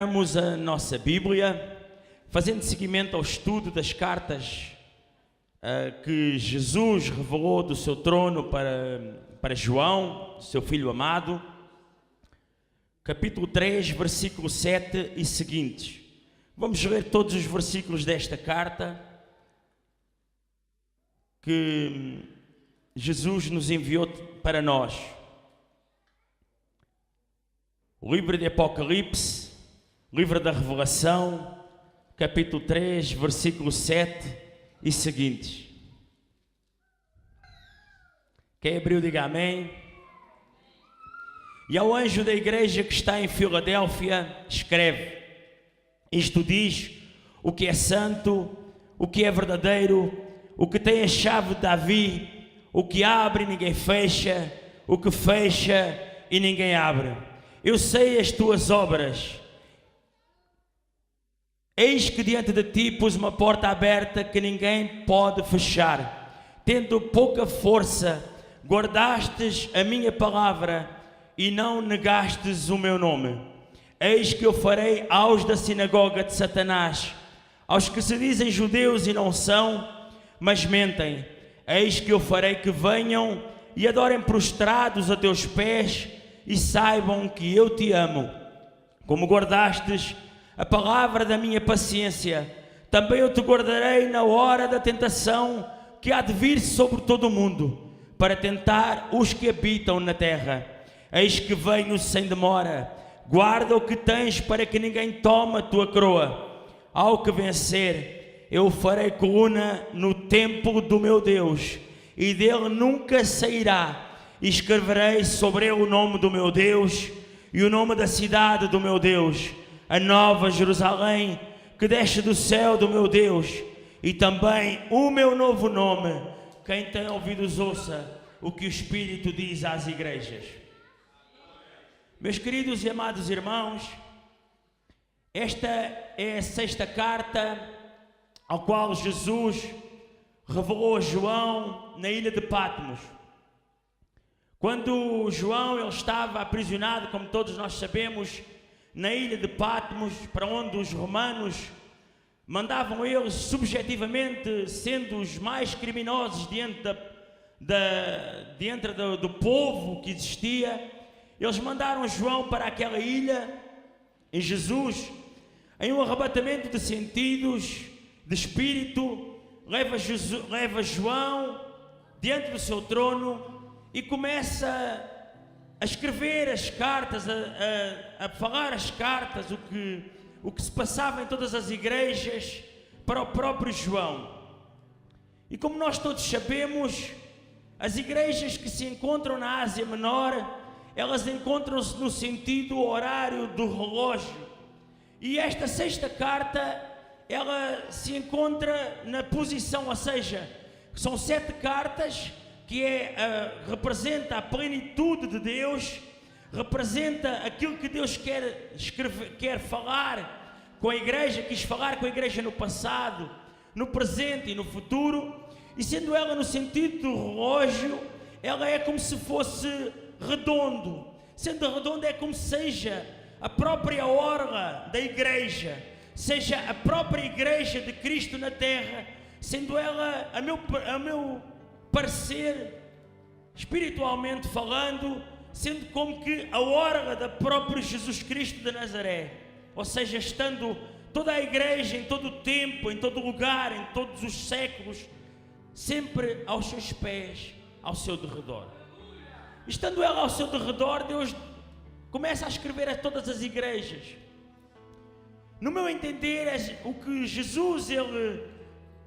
Vamos a nossa Bíblia, fazendo seguimento ao estudo das cartas que Jesus revelou do seu trono para João, seu filho amado, capítulo 3, versículo 7 e seguintes. Vamos ler todos os versículos desta carta que Jesus nos enviou para nós. O livro de Apocalipse, livro da Revelação, capítulo 3, versículo 7 e seguintes. Quem abriu, diga amém. E ao anjo da igreja que está em Filadélfia, escreve: isto diz o que é santo, o que é verdadeiro, o que tem a chave de Davi, o que abre e ninguém fecha, o que fecha e ninguém abre. Eu sei as tuas obras. Eis que diante de ti pus uma porta aberta que ninguém pode fechar. Tendo pouca força, guardastes a minha palavra e não negastes o meu nome. Eis que eu farei aos da sinagoga de Satanás, aos que se dizem judeus e não são, mas mentem. Eis que eu farei que venham e adorem prostrados a teus pés e saibam que eu te amo. Como guardastes a palavra da minha paciência, também eu te guardarei na hora da tentação que há de vir sobre todo o mundo, para tentar os que habitam na terra. Eis que venho sem demora. Guarda o que tens para que ninguém tome a tua coroa. Ao que vencer, eu farei coluna no templo do meu Deus, e dele nunca sairá. E escreverei sobre ele o nome do meu Deus e o nome da cidade do meu Deus, a nova Jerusalém, que desce do céu do meu Deus, e também o meu novo nome. Quem tem ouvidos ouça o que o Espírito diz às igrejas. Meus queridos e amados irmãos, esta é a sexta carta ao qual Jesus revelou a João na ilha de Patmos. Quando João ele estava aprisionado, como todos nós sabemos, na ilha de Patmos, para onde os romanos mandavam eles subjetivamente, sendo os mais criminosos diante do povo que existia, eles mandaram João para aquela ilha, e Jesus, em um arrebatamento de sentidos, de espírito, leva João diante do seu trono e começa a escrever as cartas, a falar as cartas, o que se passava em todas as igrejas para o próprio João. E como nós todos sabemos, as igrejas que se encontram na Ásia Menor, elas encontram-se no sentido horário do relógio. E esta sexta carta, ela se encontra na posição, ou seja, são 7 cartas que representa a plenitude de Deus, representa aquilo que Deus quer falar com a igreja, quis falar com a igreja no passado, no presente e no futuro. E sendo ela no sentido do relógio, ela é como se fosse redondo. Sendo redondo, é como se seja a própria orla da igreja, seja a própria igreja de Cristo na terra, sendo ela, a meu parecer, espiritualmente falando, sendo como que a orla da própria Jesus Cristo de Nazaré, ou seja, estando toda a igreja em todo o tempo, em todo lugar, em todos os séculos, sempre aos seus pés, ao seu derredor. Estando ela ao seu derredor, Deus começa a escrever a todas as igrejas. No meu entender, o que Jesus,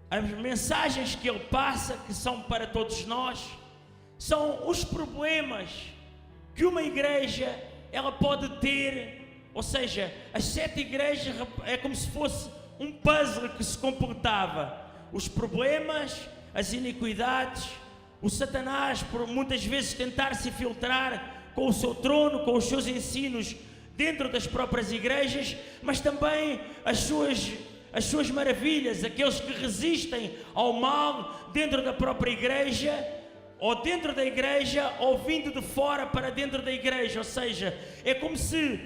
as mensagens que ele passa, que são para todos nós, são os problemas que uma igreja ela pode ter. Ou seja, as 7 igrejas é como se fosse um puzzle que se completava. Os problemas, as iniquidades, o Satanás por muitas vezes tentar se filtrar com o seu trono, com os seus ensinos dentro das próprias igrejas, mas também as suas maravilhas, aqueles que resistem ao mal dentro da própria igreja, ou dentro da igreja, ou vindo de fora para dentro da igreja. Ou seja, é como se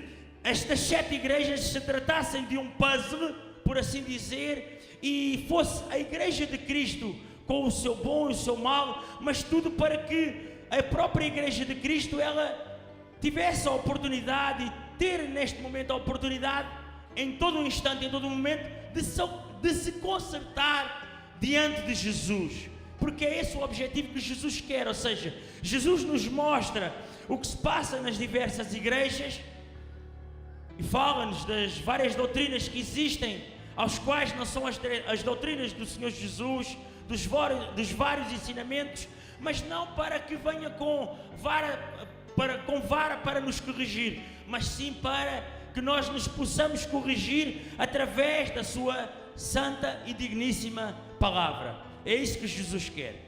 estas 7 igrejas se tratassem de um puzzle, por assim dizer, e fosse a igreja de Cristo com o seu bom e o seu mal, mas tudo para que a própria igreja de Cristo ela tivesse a oportunidade e ter neste momento a oportunidade em todo um instante, em todo um momento de se consertar diante de Jesus, porque é esse o objetivo que Jesus quer. Ou seja, Jesus nos mostra o que se passa nas diversas igrejas e fala-nos das várias doutrinas que existem, aos quais não são as doutrinas do Senhor Jesus, dos vários ensinamentos, mas não para que venha com vara para nos corrigir, mas sim para que nós nos possamos corrigir através da sua santa e digníssima palavra. É isso que Jesus quer.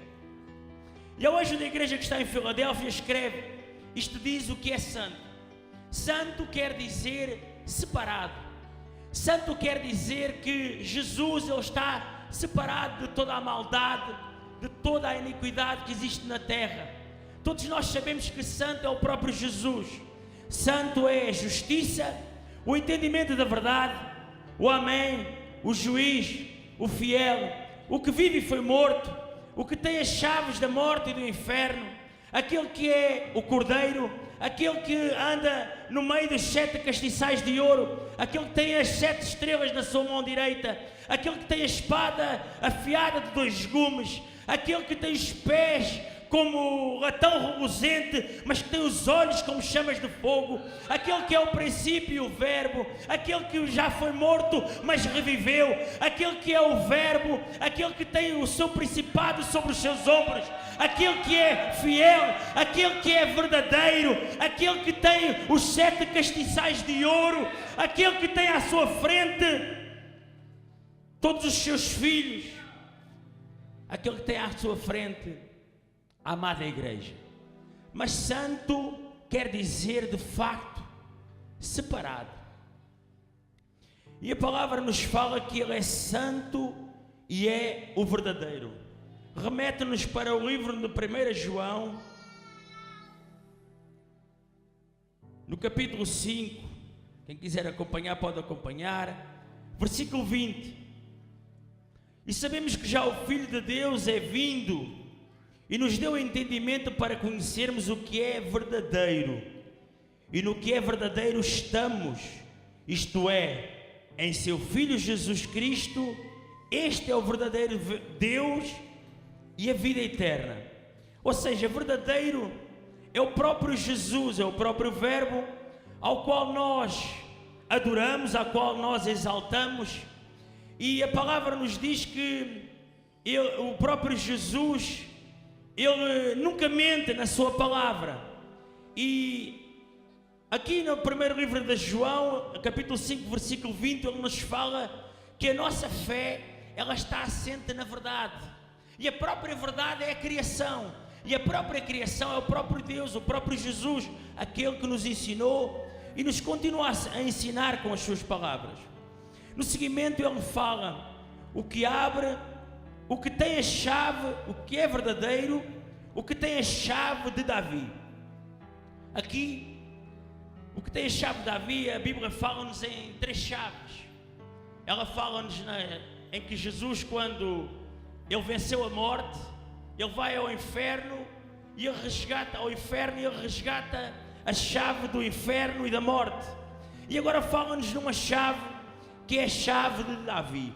E a anjo da igreja que está em Filadélfia escreve: isto diz o que é santo. Santo quer dizer separado. Santo quer dizer que Jesus ele está separado de toda a maldade, de toda a iniquidade que existe na terra. Todos nós sabemos que santo é o próprio Jesus. Santo é a justiça, o entendimento da verdade, o amém, o juiz, o fiel, o que vive e foi morto, o que tem as chaves da morte e do inferno, aquele que é o cordeiro, aquele que anda no meio dos 7 castiçais de ouro, aquele que tem as 7 estrelas na sua mão direita, aquele que tem a espada afiada de 2 gumes, aquele que tem os pés como latão reluzente, mas que tem os olhos como chamas de fogo, aquele que é o princípio e o verbo, aquele que já foi morto, mas reviveu, aquele que é o verbo, aquele que tem o seu principado sobre os seus ombros, aquele que é fiel, aquele que é verdadeiro, aquele que tem os 7 castiçais de ouro, aquele que tem à sua frente todos os seus filhos, aquele que tem à sua frente a amada igreja. Mas santo quer dizer de facto separado. E a palavra nos fala que ele é santo e é o verdadeiro. Remete-nos para o livro de 1 João, no capítulo 5, quem quiser acompanhar pode acompanhar, versículo 20. E sabemos que já o Filho de Deus é vindo e nos deu entendimento para conhecermos o que é verdadeiro. E no que é verdadeiro estamos, isto é, em seu Filho Jesus Cristo. Este é o verdadeiro Deus e a vida eterna. Ou seja, verdadeiro é o próprio Jesus, é o próprio Verbo, ao qual nós adoramos, ao qual nós exaltamos. E a palavra nos diz que o próprio Jesus, ele nunca mente na sua palavra. E aqui no primeiro livro de João, capítulo 5, versículo 20, ele nos fala que a nossa fé, ela está assente na verdade. E a própria verdade é a criação. E a própria criação é o próprio Deus, o próprio Jesus, aquele que nos ensinou e nos continua a ensinar com as suas palavras. No seguimento ele fala o que abre, o que tem a chave, o que é verdadeiro, o que tem a chave de Davi. Aqui, o que tem a chave de Davi, a Bíblia fala-nos em 3 chaves. Ela fala-nos em que Jesus, quando ele venceu a morte, ele vai ao inferno e ele resgata ao inferno e ele resgata a chave do inferno e da morte. E agora fala-nos numa chave que é a chave de Davi.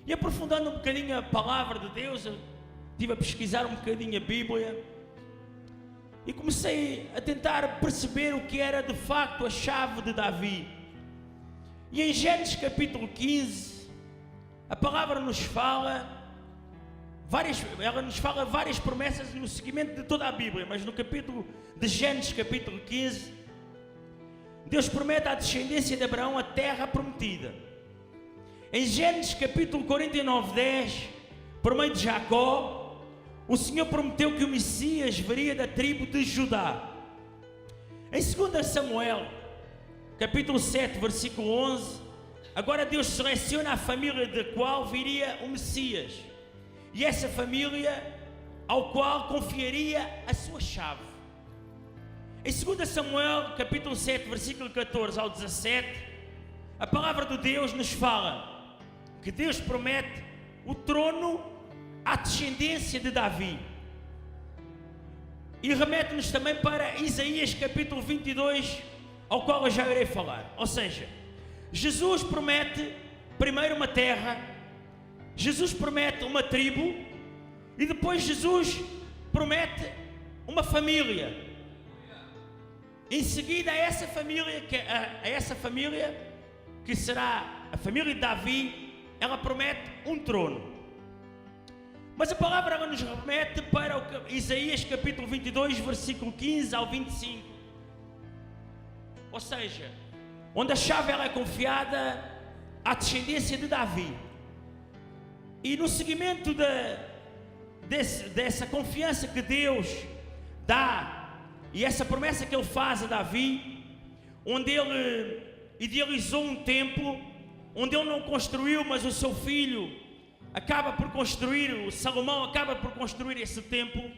E aprofundando um bocadinho a palavra de Deus, eu estive a pesquisar um bocadinho a Bíblia e comecei a tentar perceber o que era de facto a chave de Davi. E em Gênesis capítulo 15, a palavra nos fala várias promessas no seguimento de toda a Bíblia, mas no capítulo de Gênesis capítulo 15, Deus promete à descendência de Abraão a terra prometida. Em Gênesis capítulo 49, 10, por meio de Jacó, o Senhor prometeu que o Messias viria da tribo de Judá. Em 2 Samuel, capítulo 7, versículo 11, agora Deus seleciona a família da qual viria o Messias. E essa família ao qual confiaria a sua chave. Em 2 Samuel, capítulo 7, versículo 14 ao 17, a palavra de Deus nos fala que Deus promete o trono à descendência de Davi. E remete-nos também para Isaías capítulo 22, ao qual eu já irei falar. Ou seja, Jesus promete primeiro uma terra, Jesus promete uma tribo, e depois Jesus promete uma família. Em seguida, a essa família, que será a família de Davi, ela promete um trono. Mas a palavra ela nos remete para Isaías capítulo 22, versículo 15 ao 25. Ou seja, onde a chave ela é confiada à descendência de Davi. E no seguimento dessa confiança que Deus dá, e essa promessa que Ele faz a Davi, onde Ele idealizou um templo, onde Ele não construiu, mas o seu filho acaba por construir, o Salomão acaba por construir esse templo.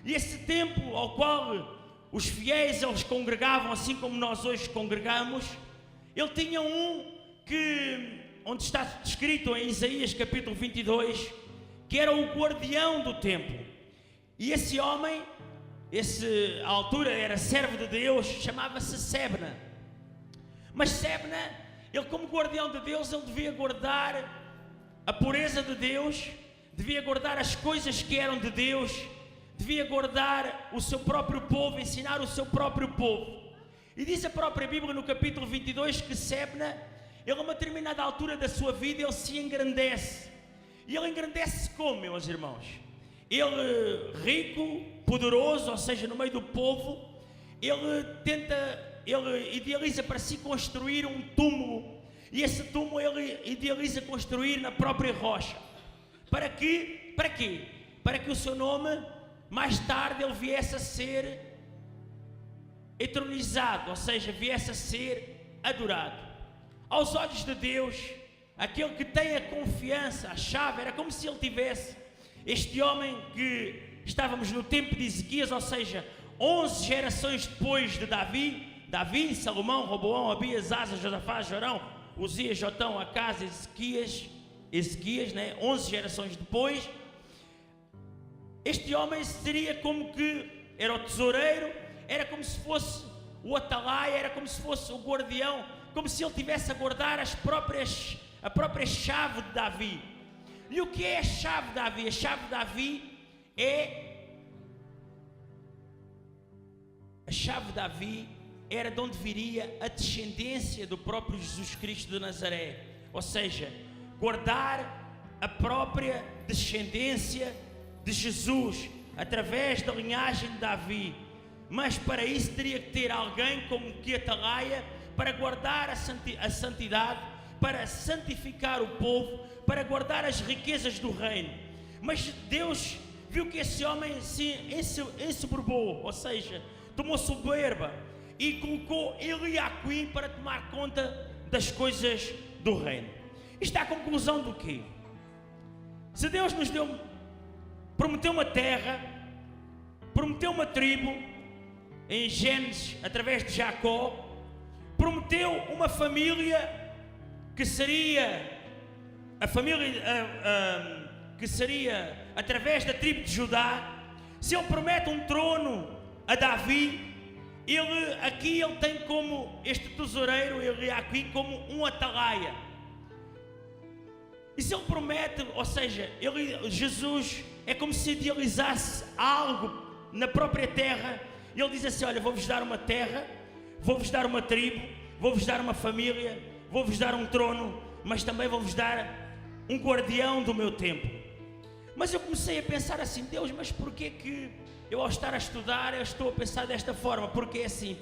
E esse templo ao qual os fiéis eles congregavam, assim como nós hoje congregamos, ele tinha onde está descrito em Isaías capítulo 22, que era o guardião do templo. E esse homem, à altura era servo de Deus, chamava-se Sebna. Mas Sebna, ele como guardião de Deus, ele devia guardar a pureza de Deus, devia guardar as coisas que eram de Deus, devia guardar o seu próprio povo, ensinar o seu próprio povo. E diz a própria Bíblia no capítulo 22 que Sebna, ele a uma determinada altura da sua vida, ele se engrandece. E ele engrandece como, meus irmãos? Ele rico, poderoso, ou seja, no meio do povo, ele idealiza para si construir um túmulo. E esse túmulo ele idealiza construir na própria rocha. Para quê? Para que o seu nome, mais tarde, ele viesse a ser eternizado, ou seja, viesse a ser adorado. Aos olhos de Deus, aquele que tem a confiança, a chave, era como se ele tivesse este homem que estávamos no tempo de Ezequias, ou seja, 11 gerações depois de Davi, Salomão, Roboão, Abias, Asa, Josafá, Jorão, Uzias, Jotão, Acaz, Ezequias, né? 11 gerações depois, este homem seria como que era o tesoureiro, era como se fosse o atalaia, era como se fosse o guardião, como se ele tivesse a guardar a própria chave de Davi. E o que é a chave de Davi? A chave de Davi era de onde viria a descendência do próprio Jesus Cristo de Nazaré. Ou seja, guardar a própria descendência de Jesus através da linhagem de Davi. Mas para isso teria que ter alguém como que atalaia para guardar a santidade, para santificar o povo, para guardar as riquezas do reino. Mas Deus viu que esse homem se ensoberbou, ou seja, tomou soberba e colocou Eliaquim para tomar conta das coisas do reino. Isto é a conclusão do quê? Se Deus nos prometeu uma terra, prometeu uma tribo, em Gênesis, através de Jacó, prometeu uma família que seria a família que seria através da tribo de Judá. Se ele promete um trono a Davi, ele tem como este tesoureiro, Eliaquim, como um atalaia. E se ele promete, ou seja, Jesus é como se idealizasse algo na própria terra. Ele diz assim: olha, vou-vos dar uma terra, vou-vos dar uma tribo, vou-vos dar uma família, vou-vos dar um trono, mas também vou-vos dar um guardião do meu templo. Mas eu comecei a pensar assim: Deus, mas porquê que eu, ao estar a estudar, eu estou a pensar desta forma? Porque é assim,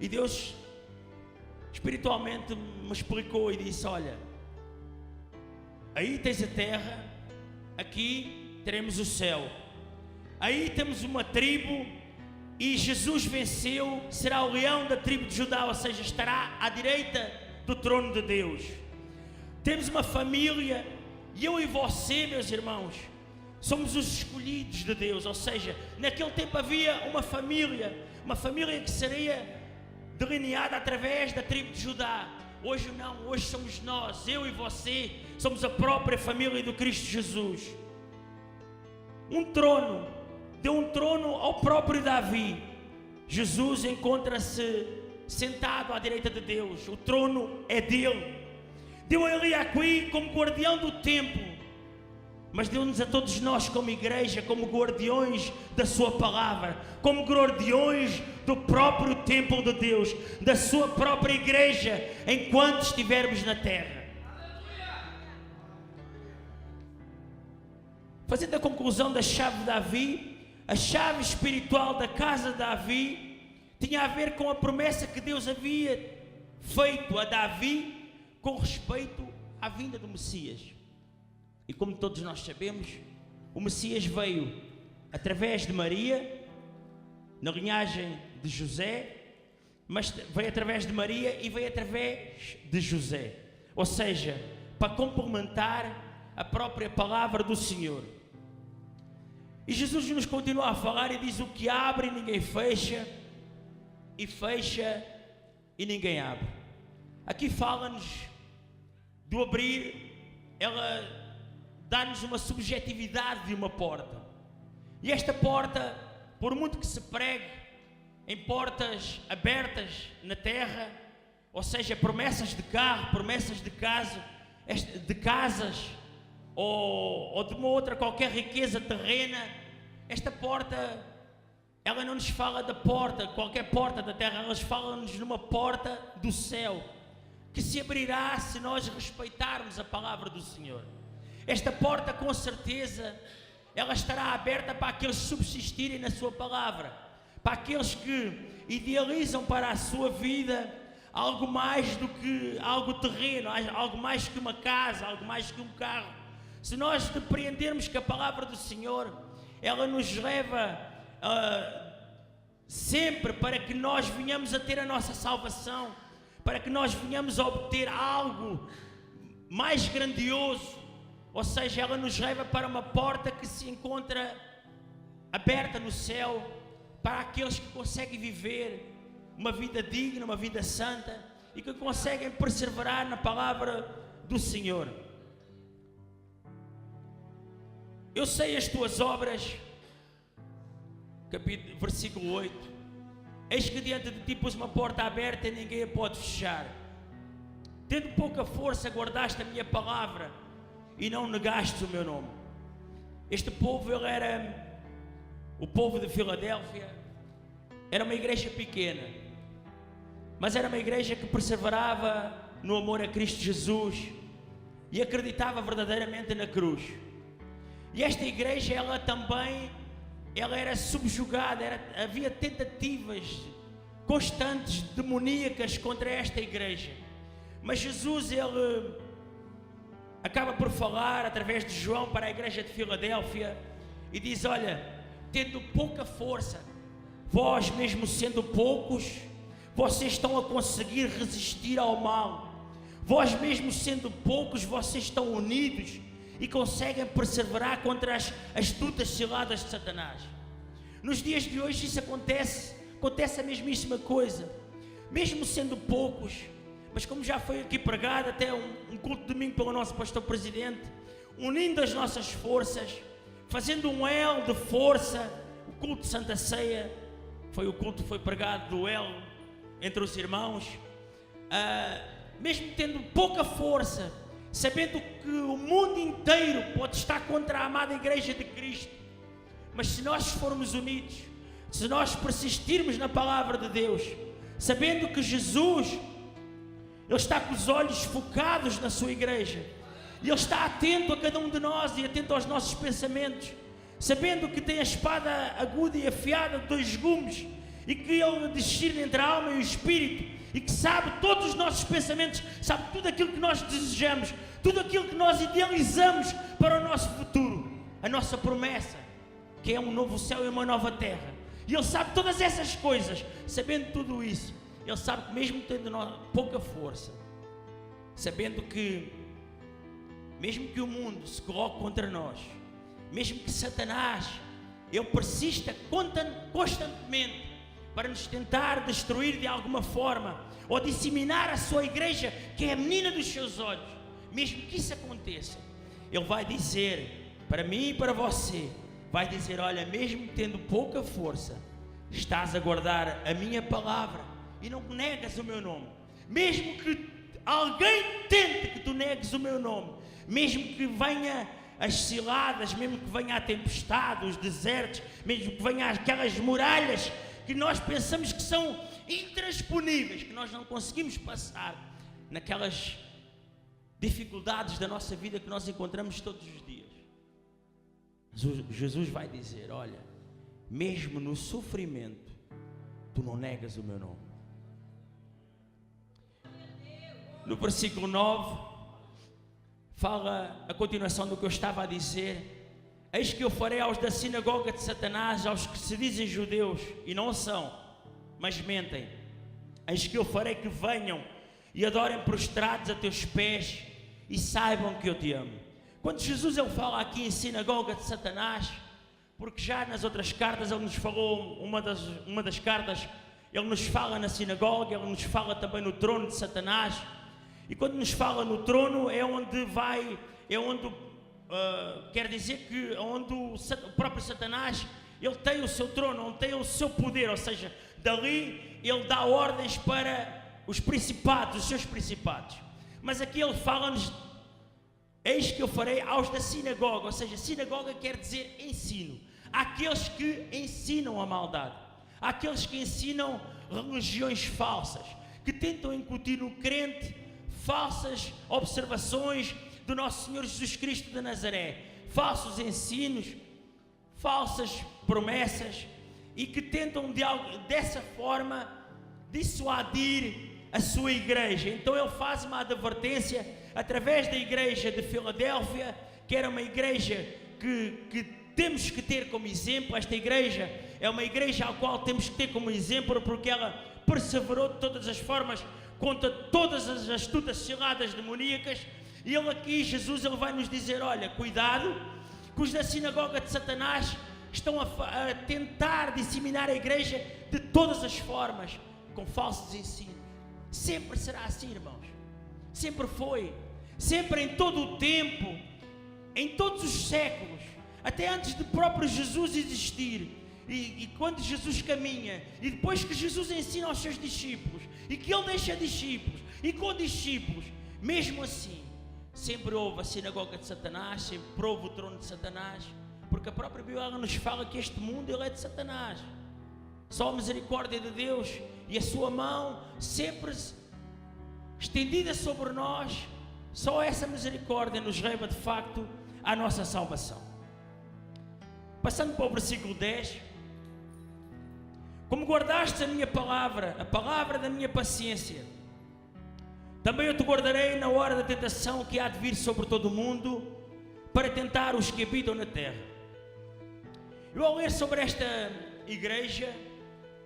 E Deus espiritualmente me explicou e disse: olha, aí tens a terra, aqui teremos o céu, aí temos uma tribo, e Jesus venceu, será o leão da tribo de Judá, ou seja, estará à direita do trono de Deus. Temos uma família, e eu e você, meus irmãos, Somos os escolhidos de Deus, ou seja, naquele tempo havia uma família que seria delineada através da tribo de Judá. Hoje não, hoje somos nós, eu e você, somos a própria família do Cristo Jesus. Deu um trono ao próprio Davi. Jesus encontra-se sentado à direita de Deus, o trono é dele. Deu a ele aqui como guardião do templo, mas deu-nos a todos nós como igreja, como guardiões da sua palavra, como guardiões do próprio templo de Deus, da sua própria igreja, enquanto estivermos na terra. Fazendo a conclusão da chave de Davi, a chave espiritual da casa de Davi tinha a ver com a promessa que Deus havia feito a Davi com respeito à vinda do Messias. E como todos nós sabemos, o Messias veio através de Maria, na linhagem de José, mas veio através de Maria e veio através de José. Ou seja, para complementar a própria palavra do Senhor. E Jesus nos continua a falar e diz: o que abre ninguém fecha, e fecha e ninguém abre. Aqui fala-nos do abrir, ela dá-nos uma subjetividade de uma porta. E esta porta, por muito que se pregue em portas abertas na terra, ou seja, promessas de carro, promessas de casa, de casas, ou de uma outra qualquer riqueza terrena, esta porta, ela não nos fala da porta, qualquer porta da terra, ela fala-nos numa porta do céu, que se abrirá se nós respeitarmos a palavra do Senhor. Esta porta, com certeza, ela estará aberta para aqueles que subsistirem na sua palavra, para aqueles que idealizam para a sua vida algo mais do que algo terreno, algo mais que uma casa, algo mais que um carro. Se nós compreendermos que a palavra do Senhor, ela nos leva sempre para que nós venhamos a ter a nossa salvação, para que nós venhamos a obter algo mais grandioso, ou seja, ela nos leva para uma porta que se encontra aberta no céu, para aqueles que conseguem viver uma vida digna, uma vida santa, e que conseguem perseverar na palavra do Senhor. Eu sei as tuas obras, versículo 8, eis que diante de ti pus uma porta aberta e ninguém a pode fechar. Tendo pouca força guardaste a minha palavra e não negaste o meu nome. Este povo, ele era o povo de Filadélfia, era uma igreja pequena, mas era uma igreja que perseverava no amor a Cristo Jesus e acreditava verdadeiramente na cruz. E esta igreja, ela também, ela era subjugada, havia tentativas constantes, demoníacas contra esta igreja. Mas Jesus, ele acaba por falar através de João para a igreja de Filadélfia e diz: olha, tendo pouca força, vós mesmo sendo poucos, vocês estão a conseguir resistir ao mal. Vós mesmo sendo poucos, vocês estão unidos e conseguem perseverar contra as astutas ciladas de Satanás. Nos dias de hoje isso acontece a mesmíssima coisa, mesmo sendo poucos, mas como já foi aqui pregado até um culto de domingo pelo nosso pastor presidente, unindo as nossas forças, fazendo um elo de força. O culto de Santa Ceia foi o culto que foi pregado do elo entre os irmãos, mesmo tendo pouca força, sabendo que o mundo inteiro pode estar contra a amada igreja de Cristo, mas se nós formos unidos, se nós persistirmos na palavra de Deus, sabendo que Jesus, Ele está com os olhos focados na sua igreja, e Ele está atento a cada um de nós e atento aos nossos pensamentos, sabendo que tem a espada aguda e afiada de 2 gumes, e que Ele discerne entre a alma e o espírito, e que sabe todos os nossos pensamentos, sabe tudo aquilo que nós desejamos, tudo aquilo que nós idealizamos para o nosso futuro, a nossa promessa, que é um novo céu e uma nova terra. E Ele sabe todas essas coisas. Sabendo tudo isso, Ele sabe que mesmo tendo pouca força, sabendo que mesmo que o mundo se coloque contra nós, mesmo que Satanás, ele persista constantemente para nos tentar destruir de alguma forma, ou disseminar a sua igreja, que é a menina dos seus olhos, mesmo que isso aconteça, ele vai dizer, para mim e para você, vai dizer, olha, mesmo tendo pouca força, estás a guardar a minha palavra e não negas o meu nome. Mesmo que alguém tente que tu negues o meu nome, mesmo que venha as ciladas, mesmo que venha a tempestade, os desertos, mesmo que venha aquelas muralhas que nós pensamos que são intransponíveis, que nós não conseguimos passar, naquelas dificuldades da nossa vida que nós encontramos todos os dias, Jesus vai dizer, olha, mesmo no sofrimento, tu não negas o meu nome. No versículo 9, fala a continuação do que eu estava a dizer. Eis que eu farei aos da sinagoga de Satanás, aos que se dizem judeus e não são, mas mentem. Eis que eu farei que venham e adorem prostrados a teus pés e saibam que eu te amo. Quando Jesus ele fala aqui em sinagoga de Satanás, porque já nas outras cartas ele nos falou, uma das cartas, ele nos fala na sinagoga, ele nos fala também no trono de Satanás. E quando nos fala no trono é onde vai, quer dizer que onde o próprio Satanás, ele tem o seu trono, onde tem o seu poder, ou seja, dali ele dá ordens para os principados, os seus principados. Mas aqui ele fala-nos, eis que eu farei aos da sinagoga, ou seja, sinagoga quer dizer ensino, aqueles que ensinam a maldade, aqueles que ensinam religiões falsas, que tentam incutir no crente falsas observações do nosso Senhor Jesus Cristo de Nazaré, falsos ensinos, falsas promessas, e que tentam dessa forma dissuadir a sua igreja. Então ele faz uma advertência através da igreja de Filadélfia, que era uma igreja que temos que ter como exemplo. Esta igreja é uma igreja a qual temos que ter como exemplo, porque ela perseverou de todas as formas contra todas as astutas ciladas demoníacas. E ele aqui, Jesus, ele vai nos dizer, olha, cuidado, que os da sinagoga de Satanás estão a tentar disseminar a igreja de todas as formas, com falsos ensinos. Sempre será assim, irmãos, sempre foi, sempre, em todo o tempo, em todos os séculos, até antes de próprio Jesus existir. E quando Jesus caminha, e depois que Jesus ensina aos seus discípulos, e que ele deixa discípulos, e com discípulos, mesmo assim, sempre houve a sinagoga de Satanás, sempre houve o trono de Satanás, porque a própria Bíblia nos fala que este mundo ele é de Satanás. Só a misericórdia de Deus e a sua mão sempre estendida sobre nós, só essa misericórdia nos leva de facto à nossa salvação. Passando para o versículo 10, como guardaste a minha palavra, a palavra da minha paciência, também eu te guardarei na hora da tentação que há de vir sobre todo o mundo, para tentar os que habitam na terra. Eu, ao ler sobre esta igreja,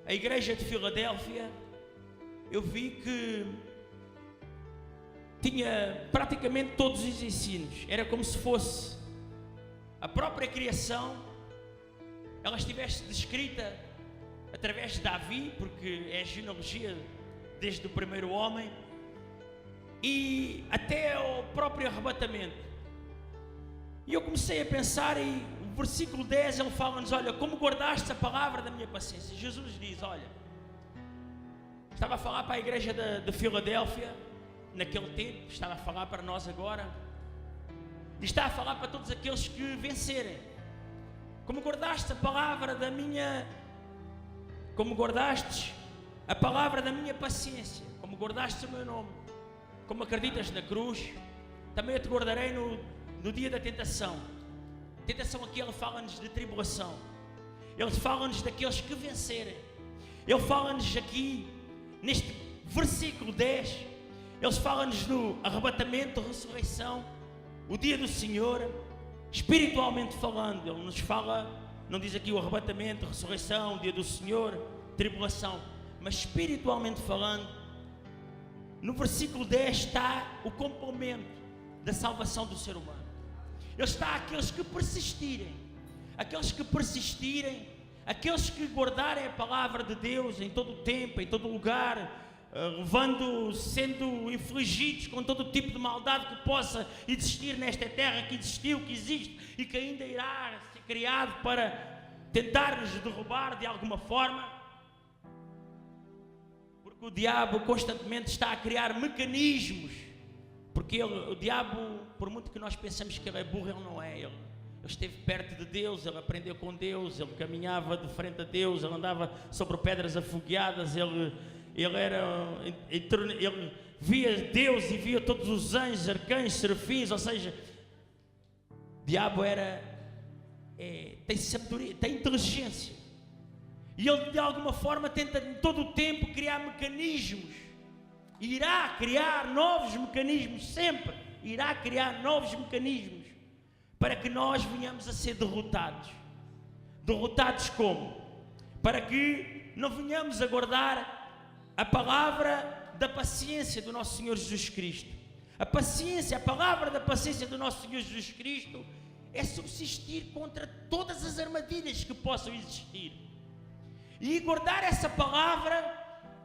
a igreja de Filadélfia, eu vi que tinha praticamente todos os ensinos. Era como se fosse a própria criação, ela estivesse descrita através de Davi, porque é a genealogia desde o primeiro homem, e até o próprio arrebatamento. E eu comecei a pensar, e o versículo 10 ele fala-nos, olha, como guardaste a palavra da minha paciência. Jesus diz, olha, estava a falar para a igreja de Filadélfia naquele tempo, estava a falar para nós agora, e está a falar para todos aqueles que vencerem. Como guardaste a palavra da minha, como guardaste a palavra da minha paciência, como guardaste o meu nome, como acreditas na cruz, também eu te guardarei no dia da tentação. Tentação aqui, ele fala-nos de tribulação, ele fala-nos daqueles que vencerem. Ele fala-nos aqui, neste versículo 10, ele fala-nos do arrebatamento, ressurreição, o dia do Senhor, espiritualmente falando. Ele nos fala, não diz aqui o arrebatamento, ressurreição, o dia do Senhor, tribulação, mas espiritualmente falando, no versículo 10 está o complemento da salvação do ser humano. Ele está àqueles que persistirem. Aqueles que persistirem, aqueles que guardarem a palavra de Deus em todo o tempo, em todo o lugar, sendo infligidos com todo o tipo de maldade que possa existir nesta terra, que existiu, que existe e que ainda irá ser criado para tentar nos derrubar de alguma forma. Porque o diabo constantemente está a criar mecanismos, porque o diabo, por muito que nós pensemos que ele é burro, ele não é. Ele esteve perto de Deus, ele aprendeu com Deus, ele caminhava de frente a Deus, ele andava sobre pedras afogueadas, ele via Deus e via todos os anjos, arcanjos, serafins, ou seja, o diabo tem sabedoria, tem inteligência, e ele de alguma forma tenta em todo o tempo criar mecanismos, irá criar novos mecanismos sempre, irá criar novos mecanismos, para que nós venhamos a ser derrotados. Derrotados como? Para que não venhamos a guardar a palavra da paciência do nosso Senhor Jesus Cristo. A paciência, a palavra da paciência do nosso Senhor Jesus Cristo é subsistir contra todas as armadilhas que possam existir. E guardar essa palavra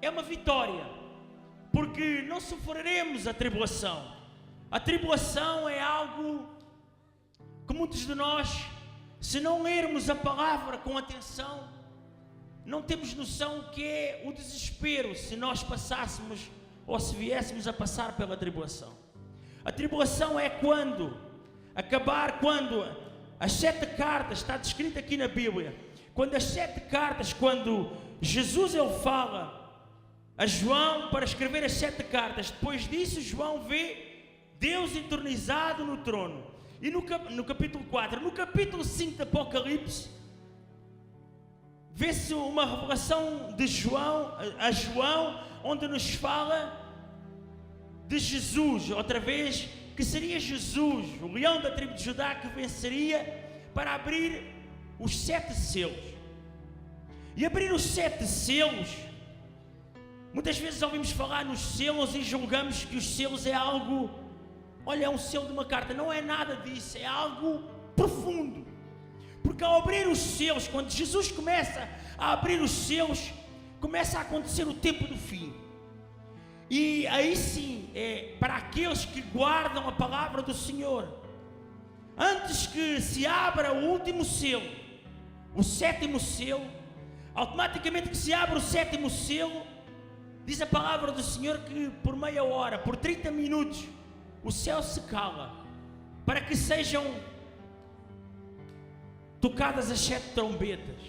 é uma vitória, porque não sofreremos a tribulação. A tribulação é algo que muitos de nós, se não lermos a palavra com atenção, não temos noção o que é o desespero se nós passássemos ou se viéssemos a passar pela tribulação. A tribulação é quando as 7 cartas, está descrito aqui na Bíblia, quando as 7 cartas, quando Jesus ele fala a João para escrever as 7 cartas, depois disso João vê Deus entronizado no trono. E no capítulo 4, no capítulo 5 de Apocalipse, vê-se uma revelação de João, onde nos fala de Jesus, outra vez, que seria Jesus, o leão da tribo de Judá, que venceria para abrir os 7 selos. E abrir os 7 selos, muitas vezes ouvimos falar nos selos e julgamos que os selos é algo... Olha, é um selo de uma carta, não é nada disso, é algo profundo. Porque ao abrir os selos, quando Jesus começa a abrir os selos, começa a acontecer o tempo do fim. E aí sim, é para aqueles que guardam a palavra do Senhor. Antes que se abra o último selo, o 7º selo, automaticamente que se abre o 7º selo, diz a palavra do Senhor que por meia hora, por 30 minutos, o céu se cala, para que sejam tocadas as 7 trombetas.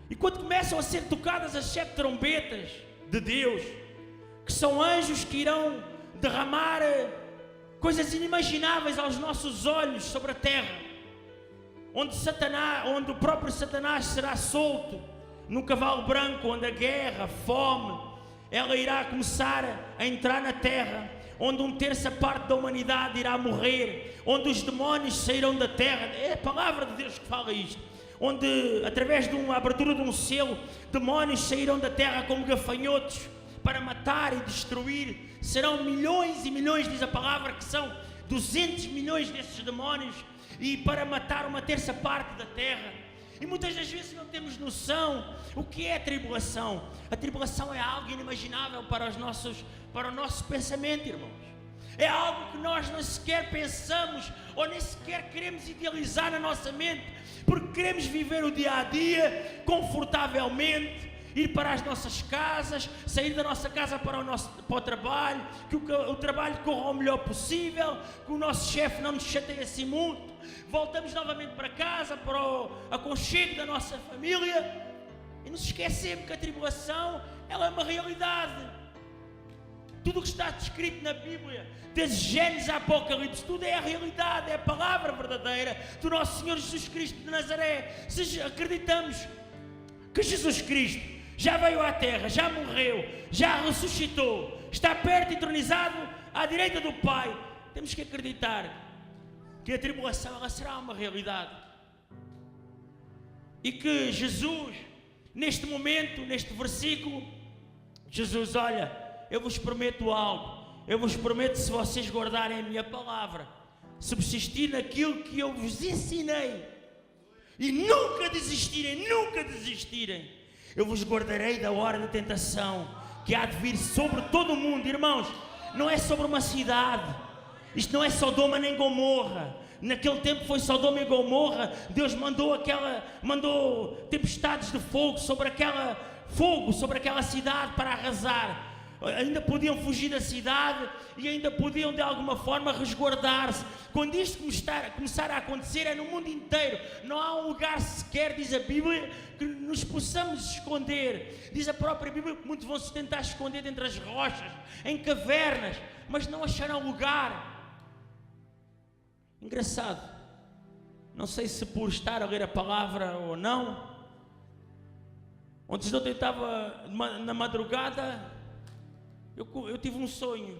E quando começam a ser tocadas as 7 trombetas de Deus, que são anjos que irão derramar coisas inimagináveis aos nossos olhos sobre a terra, onde o próprio Satanás será solto num cavalo branco, onde a guerra, a fome, ela irá começar a entrar na terra, onde 1/3 da humanidade irá morrer, onde os demónios sairão da terra. É a palavra de Deus que fala isto, onde através de uma abertura de um selo, demónios sairão da terra como gafanhotos para matar e destruir. Serão milhões e milhões, diz a palavra, que são 200 milhões desses demónios, e para matar 1/3 da terra. E muitas das vezes não temos noção o que é a tribulação. A tribulação é algo inimaginável para o nosso pensamento, irmãos. É algo que nós nem sequer pensamos ou nem sequer queremos idealizar na nossa mente, porque queremos viver o dia a dia confortavelmente, ir para as nossas casas, sair da nossa casa para o trabalho, que o trabalho corra o melhor possível, que o nosso chefe não nos chateie assim muito, voltamos novamente para casa, para o aconchego da nossa família, e nos esquecemos que a tribulação, ela é uma realidade. Tudo o que está descrito na Bíblia, desde Gênesis a Apocalipse, tudo é a realidade, é a palavra verdadeira do nosso Senhor Jesus Cristo de Nazaré. Se acreditamos que Jesus Cristo já veio à terra, já morreu, já ressuscitou, está perto e entronizado à direita do Pai, temos que acreditar que a tribulação ela será uma realidade. E que Jesus, neste momento, neste versículo, Jesus, olha, eu vos prometo algo. Eu vos prometo, se vocês guardarem a minha palavra, subsistir naquilo que eu vos ensinei. E nunca desistirem, nunca desistirem. Eu vos guardarei da hora da tentação que há de vir sobre todo o mundo. Irmãos, não é sobre uma cidade. Isto não é Sodoma nem Gomorra. Naquele tempo foi Sodoma e Gomorra. Deus mandou tempestades de fogo sobre aquela cidade para arrasar. Ainda podiam fugir da cidade e ainda podiam de alguma forma resguardar-se. Quando isto começar a acontecer é no mundo inteiro. Não há um lugar sequer, diz a Bíblia, que nos possamos esconder. Diz a própria Bíblia que muitos vão se tentar esconder entre as rochas, em cavernas, mas não acharão lugar. Engraçado, não sei se por estar a ler a palavra ou não. Ontem eu estava na madrugada, eu tive um sonho.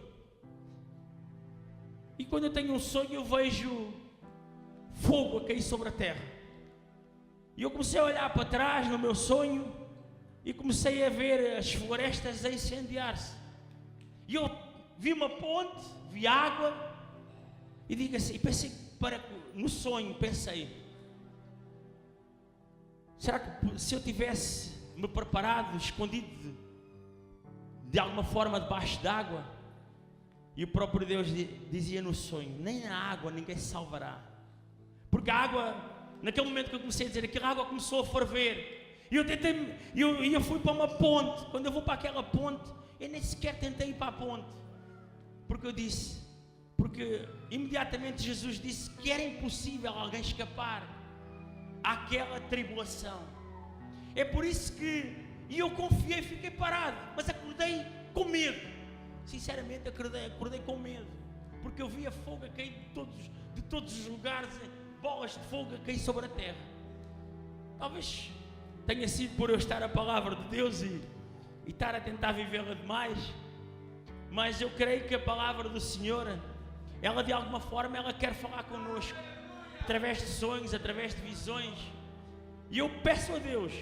E quando eu tenho um sonho, eu vejo fogo a cair sobre a terra. E eu comecei a olhar para trás no meu sonho e comecei a ver as florestas a incendiar-se. E eu vi uma ponte, vi água. E digo assim, no sonho, pensei, será que se eu tivesse me preparado, escondido de alguma forma debaixo d'água? E o próprio Deus dizia no sonho, nem na água ninguém se salvará. Porque a água, naquele momento que eu comecei a dizer, aquela água começou a ferver. E eu fui para uma ponte. Quando eu vou para aquela ponte, eu nem sequer tentei ir para a ponte. Porque imediatamente Jesus disse que era impossível alguém escapar àquela tribulação. É por isso que eu confiei, fiquei parado, mas acordei com medo. Sinceramente acordei com medo, porque eu via fogo a cair de todos os lugares, bolas de fogo a cair sobre a terra. Talvez tenha sido por eu estar a palavra de Deus e estar a tentar vivê-la demais, mas eu creio que a palavra do Senhor, ela de alguma forma, ela quer falar connosco, através de sonhos, através de visões. E eu peço a Deus,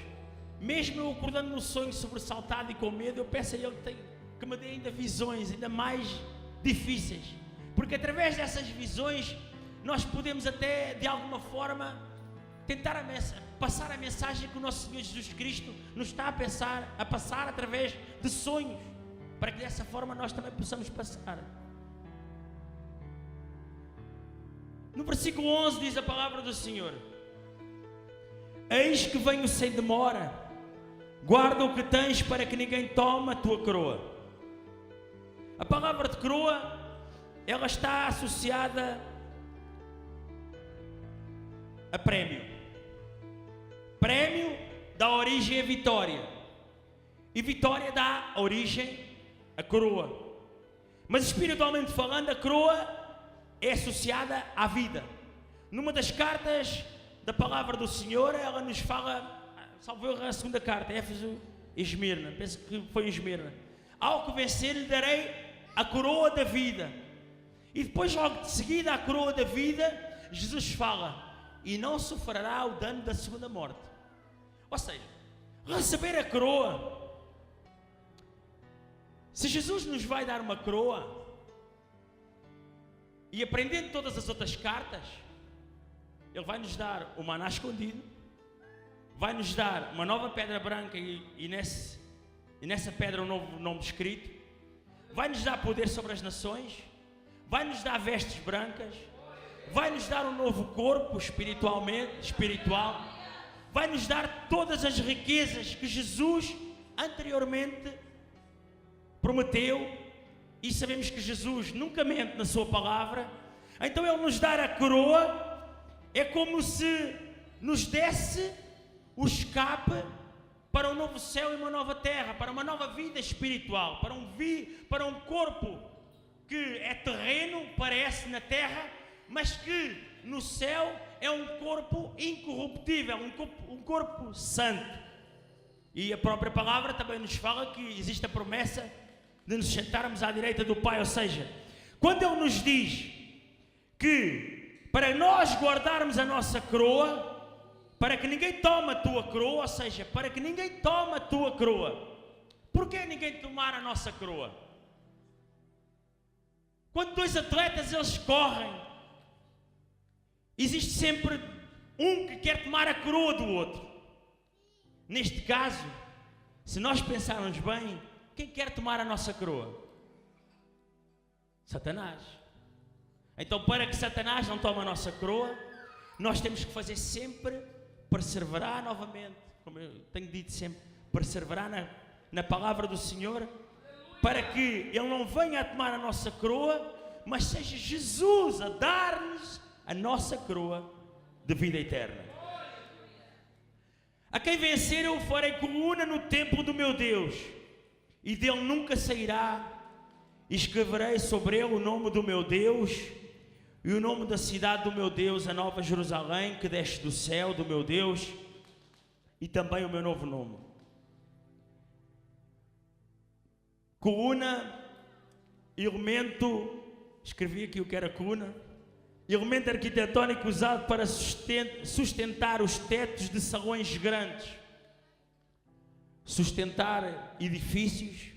mesmo eu acordando no sonho sobressaltado e com medo, eu peço a Ele que me dê ainda visões, ainda mais difíceis. Porque através dessas visões, nós podemos até, de alguma forma, tentar passar a mensagem que o nosso Senhor Jesus Cristo nos está a passar através de sonhos, para que dessa forma nós também possamos passar. No versículo 11 diz a palavra do Senhor: eis que venho sem demora, guarda o que tens para que ninguém tome a tua coroa. A palavra de coroa, ela está associada a prémio. Prémio dá origem a vitória, e vitória dá origem a coroa. Mas espiritualmente falando, a coroa é associada à vida. Numa das cartas da palavra do Senhor, ela nos fala, salvo eu, a segunda carta, Éfeso e Esmirna, penso que foi Esmirna: ao que vencer lhe darei a coroa da vida. E depois, logo de seguida, a coroa da vida, Jesus fala: e não sofrerá o dano da segunda morte. Ou seja, receber a coroa, se Jesus nos vai dar uma coroa, e aprendendo todas as outras cartas, Ele vai nos dar o maná escondido, vai nos dar uma nova pedra branca e nessa pedra um novo nome escrito, vai nos dar poder sobre as nações, vai nos dar vestes brancas, vai nos dar um novo corpo espiritual, vai nos dar todas as riquezas que Jesus anteriormente prometeu. E sabemos que Jesus nunca mente na sua palavra. Então Ele nos dar a coroa é como se nos desse o escape para um novo céu e uma nova terra, para uma nova vida espiritual, para um corpo que é terreno, parece na terra, mas que no céu é um corpo incorruptível, um corpo santo. E a própria palavra também nos fala que existe a promessa de nos sentarmos à direita do Pai. Ou seja, quando Ele nos diz que para nós guardarmos a nossa coroa, para que ninguém tome a tua coroa, ou seja, para que ninguém tome a tua coroa. Porquê ninguém tomar a nossa coroa? Quando dois atletas eles correm existe sempre um que quer tomar a coroa do outro. Neste caso, se nós pensarmos bem, quem quer tomar a nossa coroa? Satanás. Então, para que Satanás não tome a nossa coroa, nós temos que fazer sempre, perseverar novamente, como eu tenho dito sempre, perseverar na palavra do Senhor, para que Ele não venha a tomar a nossa coroa, mas seja Jesus a dar-nos a nossa coroa de vida eterna. A quem vencer eu farei coluna no templo do meu Deus, e dele nunca sairá, e escreverei sobre ele o nome do meu Deus, e o nome da cidade do meu Deus, a Nova Jerusalém, que desce do céu do meu Deus, e também o meu novo nome. Coluna, elemento, escrevi aqui o que era coluna, elemento arquitetónico usado para sustentar os tetos de salões grandes. Sustentar edifícios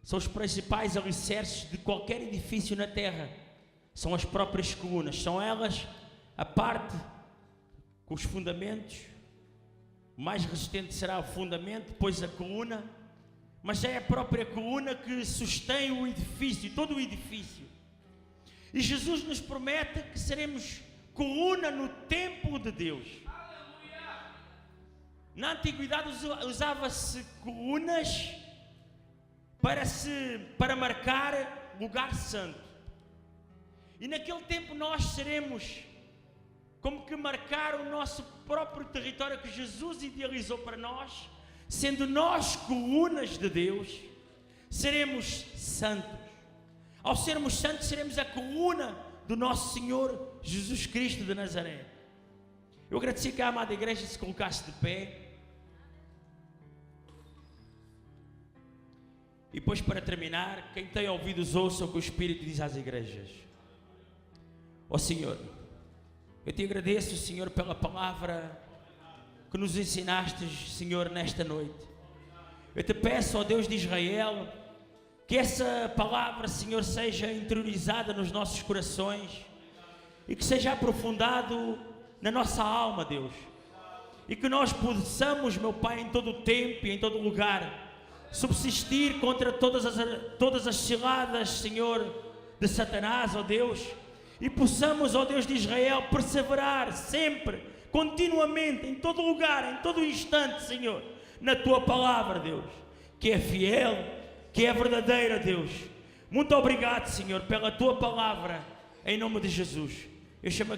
são os principais alicerces de qualquer edifício na terra. São as próprias colunas, são elas a parte com os fundamentos. O mais resistente será o fundamento, depois a coluna, mas é a própria coluna que sustém o edifício, todo o edifício. E Jesus nos promete que seremos coluna no templo de Deus. Na antiguidade usava-se colunas para marcar lugar santo. E naquele tempo nós seremos como que marcar o nosso próprio território que Jesus idealizou para nós, sendo nós colunas de Deus, seremos santos. Ao sermos santos, seremos a coluna do nosso Senhor Jesus Cristo de Nazaré. Eu agradecia que a amada igreja se colocasse de pé. E depois, para terminar, quem tem ouvidos ouça o que o Espírito diz às igrejas. Ó Senhor, eu te agradeço, Senhor, pela palavra que nos ensinaste, Senhor, nesta noite. Eu te peço, ó Deus de Israel, que essa palavra, Senhor, seja interiorizada nos nossos corações e que seja aprofundado na nossa alma, Deus. E que nós possamos, meu Pai, em todo o tempo e em todo lugar, subsistir contra todas as ciladas, Senhor, de Satanás, ó Deus. E possamos, ó Deus de Israel, perseverar sempre, continuamente, em todo lugar, em todo instante, Senhor, na Tua palavra, Deus, que é fiel, que é verdadeira, Deus. Muito obrigado, Senhor, pela Tua palavra, em nome de Jesus. Eu chamo